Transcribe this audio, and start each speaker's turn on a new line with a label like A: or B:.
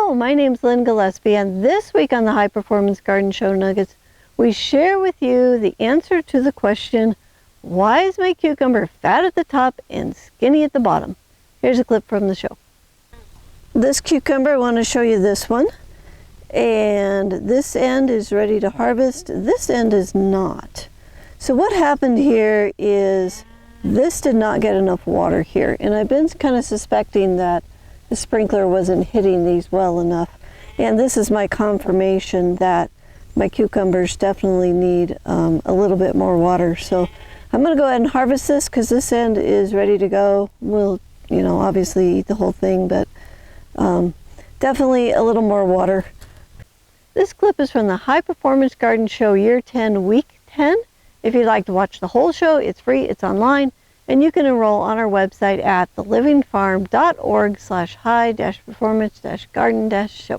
A: Hello, my name's Lynn Gillespie, and this week on the High Performance Garden Show Nuggets, we share with you the answer to the question, why is my cucumber fat at the top and skinny at the bottom? Here's a clip from the show. This cucumber, I want to show you this one, and this end is ready to harvest. This end is not. So what happened here is this did not get enough water here, and I've been kind of suspecting that the sprinkler wasn't hitting these well enough. And this is my confirmation that my cucumbers definitely need a little bit more water. So I'm going to go ahead and harvest this because this end is ready to go. We'll, obviously eat the whole thing, but definitely a little more water. This clip is from the High Performance Garden Show Year 10, Week 10. If you'd like to watch the whole show, it's free, it's online. And you can enroll on our website at thelivingfarm.org/high-performance-garden-show.